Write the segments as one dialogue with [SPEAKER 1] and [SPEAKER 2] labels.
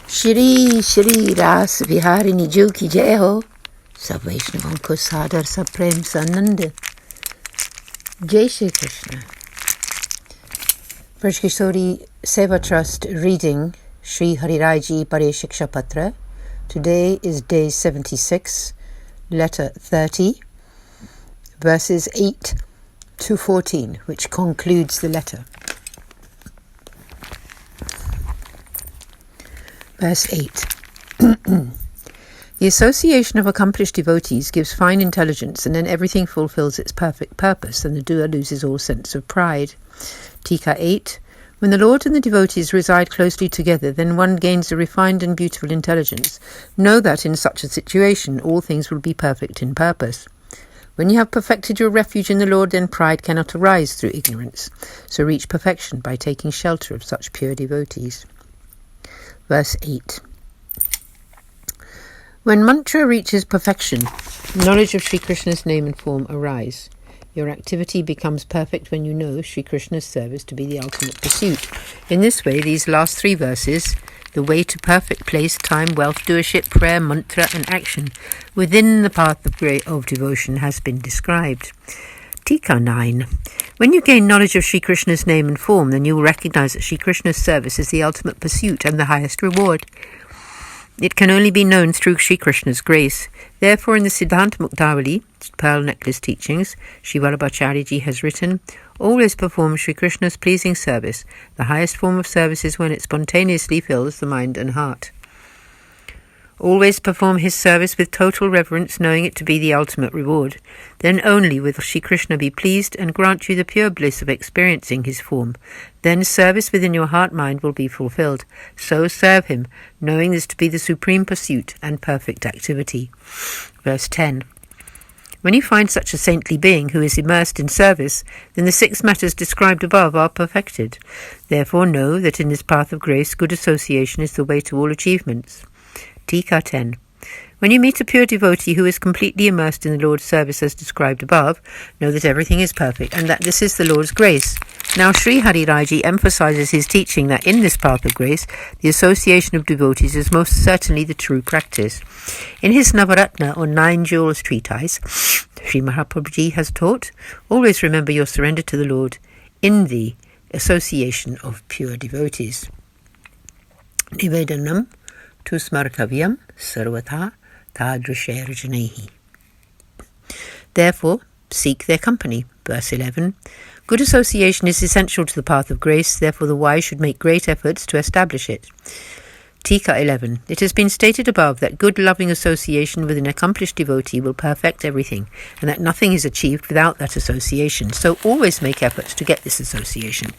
[SPEAKER 1] Shri Shri Ras Viharini Ju ki jai ho. Sab Vaishnavan ko sadar sab prem sanand. Jai Shri Krishna. Vrajkishori Seva Trust reading Sri Hariraiji Bade Shiksha Patra. Today is day 76, letter 30, verses 8 to 14, which concludes the letter. Verse 8. The association of accomplished devotees gives fine intelligence, and then everything fulfills its perfect purpose, and the doer loses all sense of pride. Tika 8. When the Lord and the devotees reside closely together, then one gains a refined and beautiful intelligence. Know that in such a situation all things will be perfect in purpose. When you have perfected your refuge in the Lord, then pride cannot arise through ignorance. So reach perfection by taking shelter of such pure devotees. Verse 8. When mantra reaches perfection, knowledge of Sri Krishna's name and form arise. Your activity becomes perfect when you know Sri Krishna's service to be the ultimate pursuit. In this way, these last three verses, the way to perfect place, time, wealth, doership, prayer, mantra and action within the path of devotion has been described. Tika 9. When you gain knowledge of Sri Krishna's name and form, then you will recognize that Sri Krishna's service is the ultimate pursuit and the highest reward. It can only be known through Sri Krishna's grace. Therefore, in the Siddhanta Muktavali, Pearl Necklace Teachings, Sri Vallabhacharya has written, always perform Sri Krishna's pleasing service. The highest form of service is when it spontaneously fills the mind and heart. Always perform his service with total reverence, knowing it to be the ultimate reward. Then only will Sri Krishna be pleased and grant you the pure bliss of experiencing his form. Then service within your heart-mind will be fulfilled. So serve him, knowing this to be the supreme pursuit and perfect activity. Verse 10. When you find such a saintly being who is immersed in service, then the 6 matters described above are perfected. Therefore know that in this path of grace, good association is the way to all achievements. Tika 10. When you meet a pure devotee who is completely immersed in the Lord's service as described above, know that everything is perfect and that this is the Lord's grace. Now Sri Hariraiji emphasizes his teaching that in this path of grace, the association of devotees is most certainly the true practice. In his Navaratna or 9 Jewels treatise, Sri Mahaprabhuji has taught, always remember your surrender to the Lord in the association of pure devotees. Nivedanam tu smartavyam sarvatha tadrisher janehi. Therefore, seek their company. Verse 11. Good association is essential to the path of grace, therefore the wise should make great efforts to establish it. Tika 11. It has been stated above that good loving association with an accomplished devotee will perfect everything, and that nothing is achieved without that association. So always make efforts to get this association.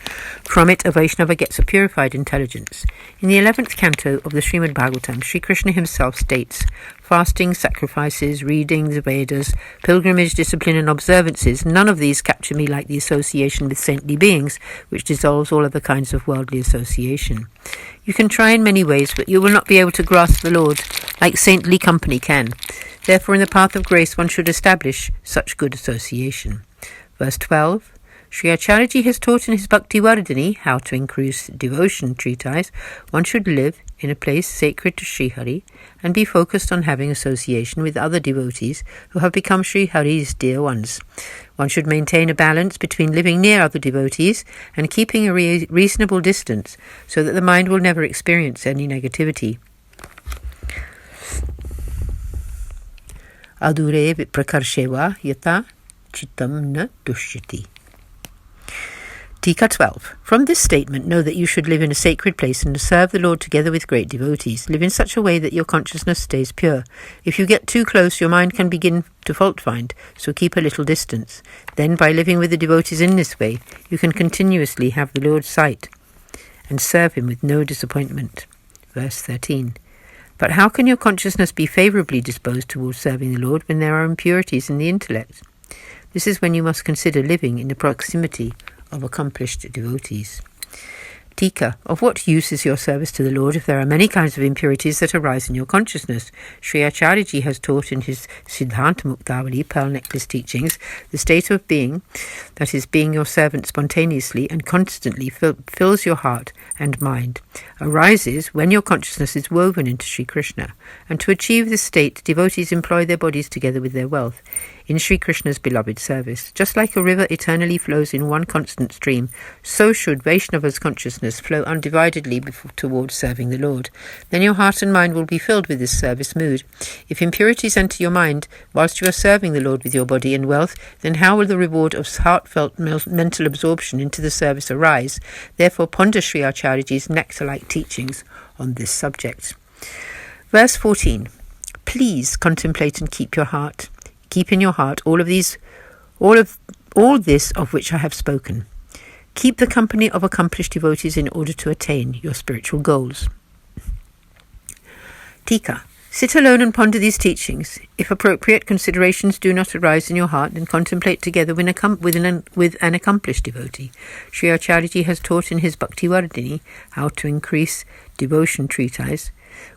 [SPEAKER 1] From it, a Vaishnava gets a purified intelligence. In the 11th canto of the Srimad Bhagavatam, Sri Krishna himself states, fasting, sacrifices, reading the Vedas, pilgrimage, discipline and observances, none of these capture me like the association with saintly beings, which dissolves all other kinds of worldly association. You can try in many ways, but you will not be able to grasp the Lord like saintly company can. Therefore, in the path of grace, one should establish such good association. Verse 12. Sri Acharyaji has taught in his Bhakti Vardhani how to increase devotion treatise. One should live in a place sacred to Sri Hari and be focused on having association with other devotees who have become Sri Hari's dear ones. One should maintain a balance between living near other devotees and keeping a reasonable distance so that the mind will never experience any negativity. Adure viprakarsheva yata chittam na dushyati. Tika 12. From this statement, know that you should live in a sacred place and serve the Lord together with great devotees. Live in such a way that your consciousness stays pure. If you get too close, your mind can begin to fault-find, so keep a little distance. Then, by living with the devotees in this way, you can continuously have the Lord's sight and serve him with no disappointment. Verse 13. But how can your consciousness be favourably disposed towards serving the Lord when there are impurities in the intellect? This is when you must consider living in the proximity of accomplished devotees. Tika, of what use is your service to the Lord if there are many kinds of impurities that arise in your consciousness? Sri Acharyaji has taught in his Siddhanta Muktavali, Pearl Necklace teachings, the state of being, that is, being your servant spontaneously and constantly fills your heart and mind, arises when your consciousness is woven into Sri Krishna. And to achieve this state, devotees employ their bodies together with their wealth in Sri Krishna's beloved service. Just like a river eternally flows in one constant stream, so should Vaishnava's consciousness flow undividedly towards serving the Lord. Then your heart and mind will be filled with this service mood. If impurities enter your mind whilst you are serving the Lord with your body and wealth, then how will the reward of heartfelt mental absorption into the service arise? Therefore ponder Sri Acharyaji's nectar-like teachings on this subject. Verse 14. Please contemplate and keep in your heart all this of which I have spoken. Keep the company of accomplished devotees in order to attain your spiritual goals. Tika. Sit alone and ponder these teachings. If appropriate considerations do not arise in your heart, then contemplate together with an accomplished devotee. Sri Acharyaji has taught in his Bhakti Vardhini, How to Increase Devotion treatise.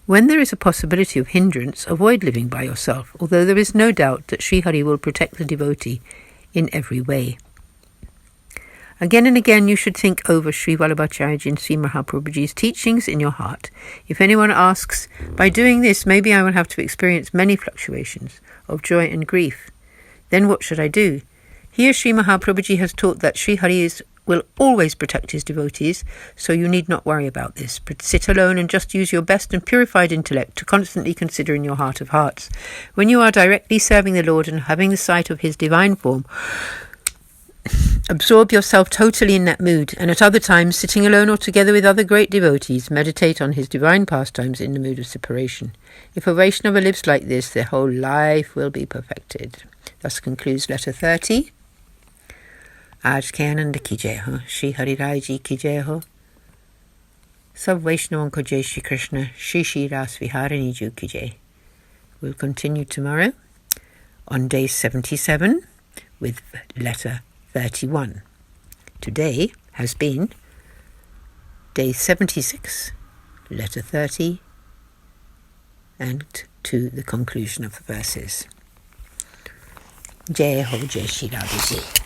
[SPEAKER 1] When there is a possibility of hindrance, avoid living by yourself, although there is no doubt that Sri Hari will protect the devotee in every way. Again and again you should think over Sri Vallabhacharya and Sri Mahaprabhuji's teachings in your heart. If anyone asks, by doing this, maybe I will have to experience many fluctuations of joy and grief. Then what should I do? Here Sri Mahaprabhuji has taught that Sri Hari will always protect his devotees, so you need not worry about this. But sit alone and just use your best and purified intellect to constantly consider in your heart of hearts. When you are directly serving the Lord and having the sight of his divine form, absorb yourself totally in that mood, and at other times, sitting alone or together with other great devotees, meditate on his divine pastimes in the mood of separation. If a Vaishnava lives like this, their whole life will be perfected. Thus concludes letter 30. आज के आनंद की जय हो, श्री हरिराय जी की जय हो, सब वैष्णवों को जय श्री कृष्ण, श्री श्री रास विहारिणी जी की जय. We'll continue tomorrow on day 77 with letter 31. Today has been day 76, letter 30, and to the conclusion of the verses. Jai Ho, Jai Shri Radha Ji.